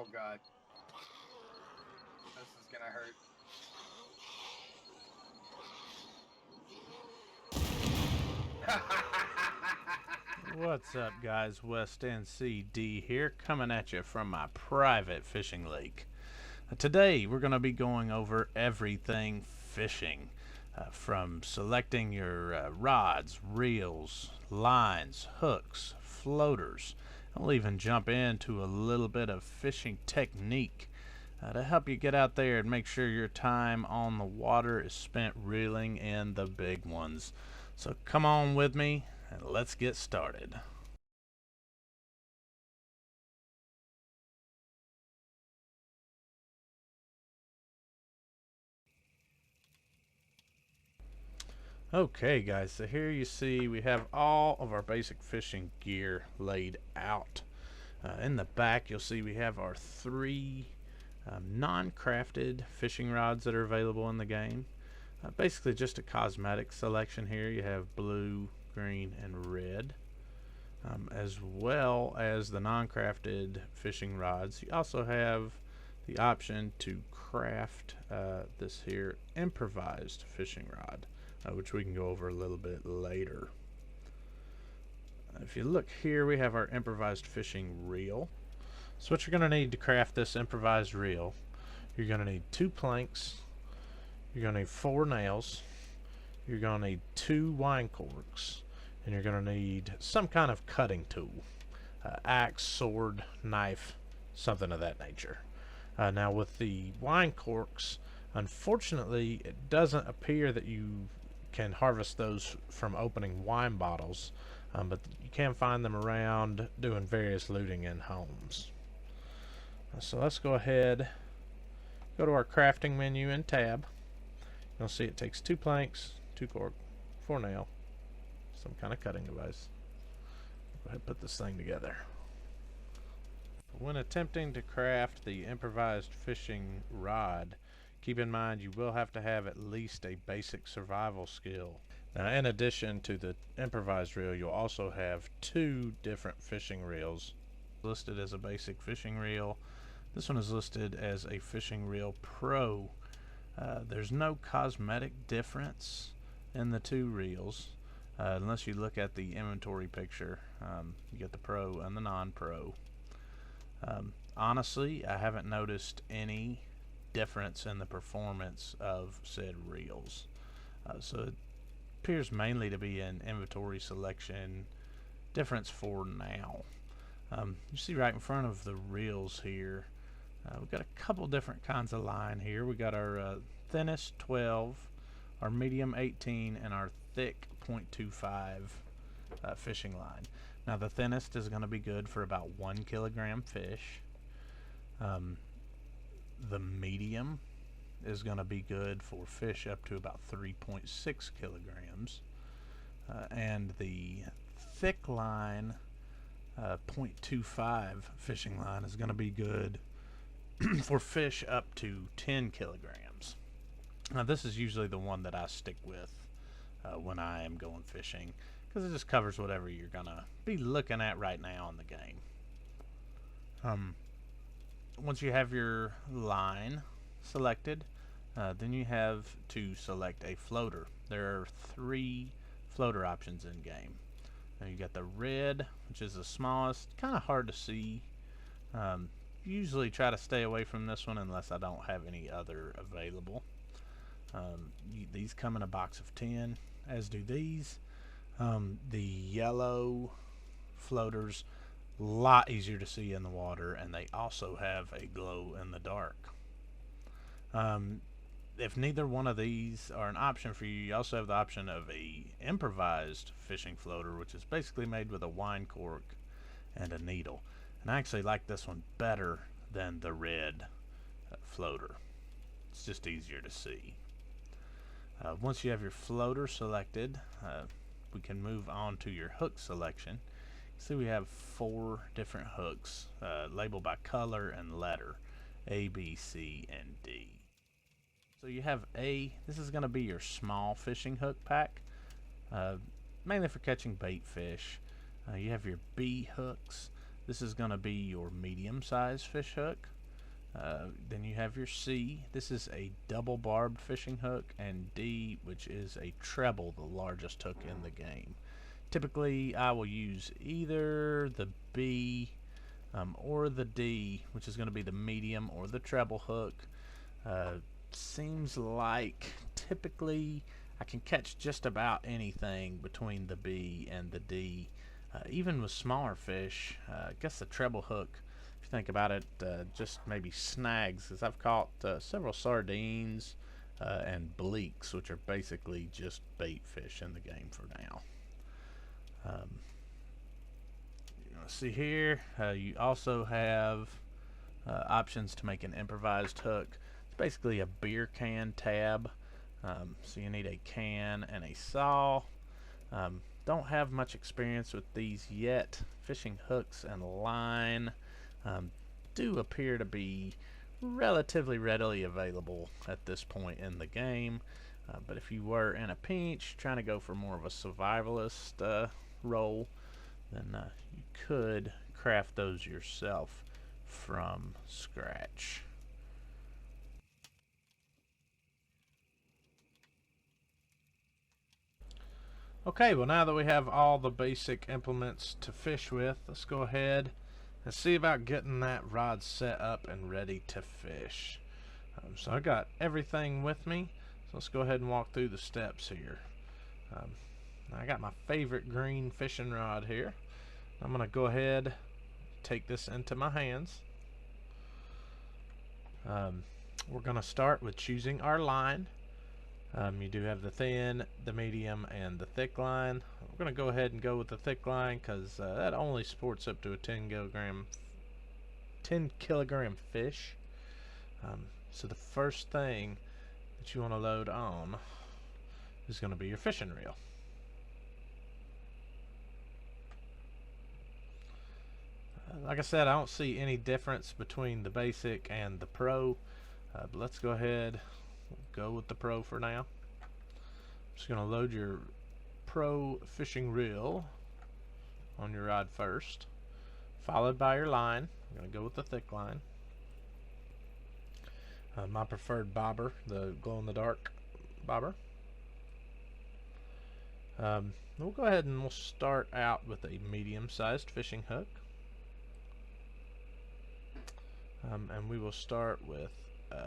Oh god. This is gonna hurt. What's up, guys? WestNC-D here, coming at you from my private fishing lake. Today we're going to be going over everything fishing, from selecting your rods, reels, lines, hooks, floaters. I'll even jump into a little bit of fishing technique to help you get out there and make sure your time on the water is spent reeling in the big ones. So come on with me and let's get started. Okay guys, so here you see we have all of our basic fishing gear laid out. In the back you'll see we have our three non-crafted fishing rods that are available in the game. Basically just a cosmetic selection here. You have blue, green, and red. As well as the non-crafted fishing rods, you also have the option to craft this here improvised fishing rod, which we can go over a little bit later. If you look here, we have our improvised fishing reel. So what you're going to need to craft this improvised reel, you're going to need 2 planks, you're going to need 4 nails, you're going to need 2 wine corks, and you're going to need some kind of cutting tool, axe, sword, knife, something of that nature. Now with the wine corks, unfortunately it doesn't appear that you can harvest those from opening wine bottles, but you can find them around doing various looting in homes. So let's go ahead, go to our crafting menu and tab. You'll see it takes 2 planks, 2 cork, 4 nail, some kind of cutting device. Go ahead and put this thing together. When attempting to craft the improvised fishing rod, keep in mind you will have to have at least a basic survival skill. Now, in addition to the improvised reel, you'll also have 2 different fishing reels listed as a basic fishing reel. This one is listed as a fishing reel pro. There's no cosmetic difference in the 2 reels, unless you look at the inventory picture. You get the pro and the non-pro. Honestly, I haven't noticed any difference in the performance of said reels. So it appears mainly to be an inventory selection difference for now. You see right in front of the reels here, we've got a couple different kinds of line here. We got our thinnest 12, our medium 18, and our thick 0.25 fishing line. Now the thinnest is going to be good for about 1 kilogram fish. The medium is going to be good for fish up to about 3.6 kilograms. And the thick line 0.25 fishing line is going to be good for fish up to 10 kilograms. Now this is usually the one that I stick with when I am going fishing, because it just covers whatever you're going to be looking at right now in the game. Once you have your line selected, then you have to select a floater. There are 3 floater options in game. Now you got the red, which is the smallest, kind of hard to see. Usually try to stay away from this one unless I don't have any other available. These come in a box of 10, as do these. The yellow floaters, a lot easier to see in the water, and they also have a glow in the dark. If neither one of these are an option for you, you also have the option of a improvised fishing floater, which is basically made with a wine cork and a needle. And I actually like this one better than the red floater. It's just easier to see. Once you have your floater selected, we can move on to your hook selection. See, we have 4 different hooks labeled by color and letter: A, B, C, and D. So you have A, this is going to be your small fishing hook pack, mainly for catching bait fish. You have your B hooks. This is going to be your medium-sized fish hook. Then you have your C. This is a double barbed fishing hook, and D, which is a treble, the largest hook in the game. Typically, I will use either the B or the D, which is going to be the medium or the treble hook. Seems like typically I can catch just about anything between the B and the D. Even with smaller fish, I guess the treble hook, if you think about it, just maybe snags, because I've caught several sardines and bleaks, which are basically just bait fish in the game for now. See here, you also have options to make an improvised hook. It's basically a beer can tab. So you need a can and a saw. Don't have much experience with these yet. Fishing hooks and line do appear to be relatively readily available at this point in the game. But if you were in a pinch, trying to go for more of a survivalist role, then you could craft those yourself from scratch. Okay, well, now that we have all the basic implements to fish with, let's go ahead and see about getting that rod set up and ready to fish. So I got everything with me, so let's go ahead and walk through the steps here. I got my favorite green fishing rod here. I'm going to go ahead, take this into my hands. We're going to start with choosing our line. You do have the thin, the medium, and the thick line. We're going to go ahead and go with the thick line because that only supports up to a 10 kilogram fish. So the first thing that you want to load on is going to be your fishing reel. Like I said, I don't see any difference between the basic and the pro, but let's go ahead, go with the pro for now. I'm just going to load your pro fishing reel on your rod first, followed by your line. I'm going to go with the thick line. My preferred bobber, the glow-in-the-dark bobber. We'll go ahead and we'll start out with a medium-sized fishing hook. And we will start with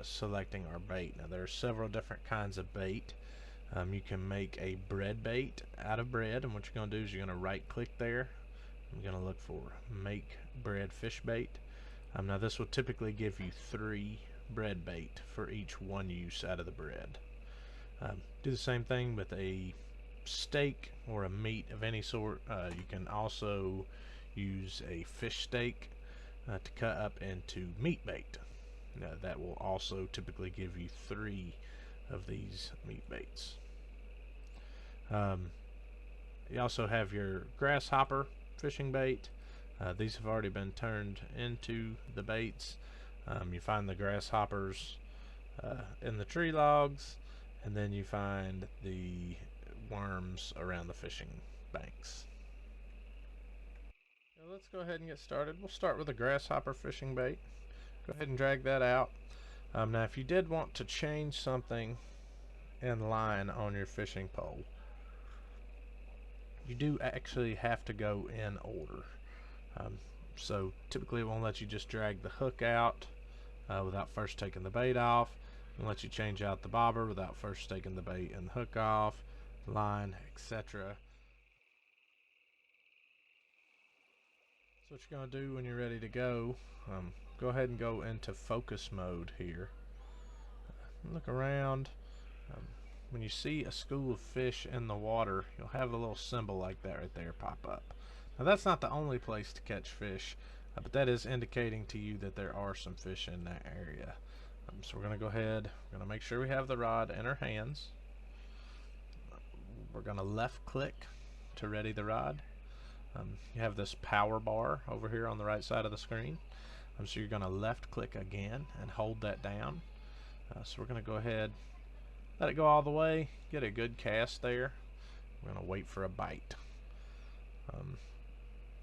selecting our bait. Now there are several different kinds of bait. You can make a bread bait out of bread, and what you're going to do is you're going to right click there. I'm going to look for make bread fish bait. Now this will typically give you 3 bread bait for each one use out of the bread. Do the same thing with a steak or a meat of any sort. You can also use a fish steak to cut up into meat bait. Now that will also typically give you 3 of these meat baits. You also have your grasshopper fishing bait. These have already been turned into the baits. You find the grasshoppers in the tree logs, and then you find the worms around the fishing banks. Let's go ahead and get started. We'll start with a grasshopper fishing bait. Go ahead and drag that out. Now if you did want to change something in line on your fishing pole, you do actually have to go in order. So typically it won't let you just drag the hook out without first taking the bait off. It'll let you change out the bobber without first taking the bait and the hook off, line, etc. What you're going to do when you're ready to go, go ahead and go into focus mode here. Look around. When you see a school of fish in the water, you'll have a little symbol like that right there pop up. Now that's not the only place to catch fish, but that is indicating to you that there are some fish in that area. So we're going to go ahead, we're going to make sure we have the rod in our hands. We're going to left click to ready the rod. You have this power bar over here on the right side of the screen. So you're going to left click again and hold that down. So we're going to go ahead, let it go all the way, get a good cast there. We're going to wait for a bite.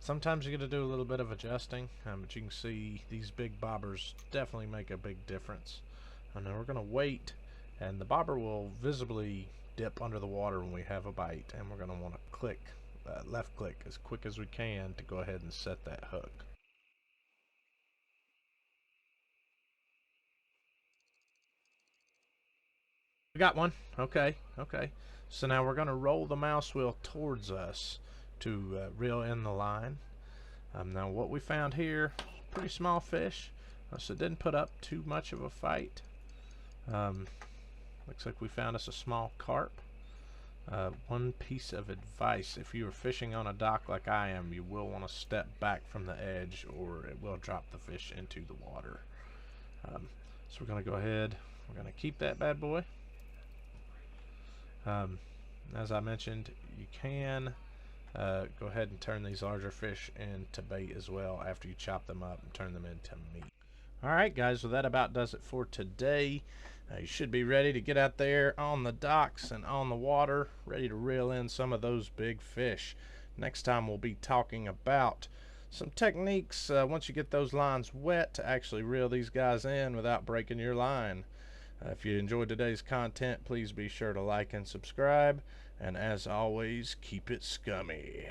Sometimes you got to do a little bit of adjusting, but you can see these big bobbers definitely make a big difference. And then we're going to wait, and the bobber will visibly dip under the water when we have a bite, and we're going to want to click, left click as quick as we can to go ahead and set that hook. We got one. Okay, okay. So now we're going to roll the mouse wheel towards us to reel in the line. Now what we found here, pretty small fish, so it didn't put up too much of a fight. Looks like we found us a small carp. One piece of advice: if you are fishing on a dock like I am, you will want to step back from the edge or it will drop the fish into the water. So we're going to go ahead, we're going to keep that bad boy. As I mentioned, you can go ahead and turn these larger fish into bait as well after you chop them up and turn them into meat. Alright guys, well that about does it for today. You should be ready to get out there on the docks and on the water, ready to reel in some of those big fish. Next time we'll be talking about some techniques once you get those lines wet to actually reel these guys in without breaking your line. If you enjoyed today's content, please be sure to like and subscribe, and as always, keep it scummy.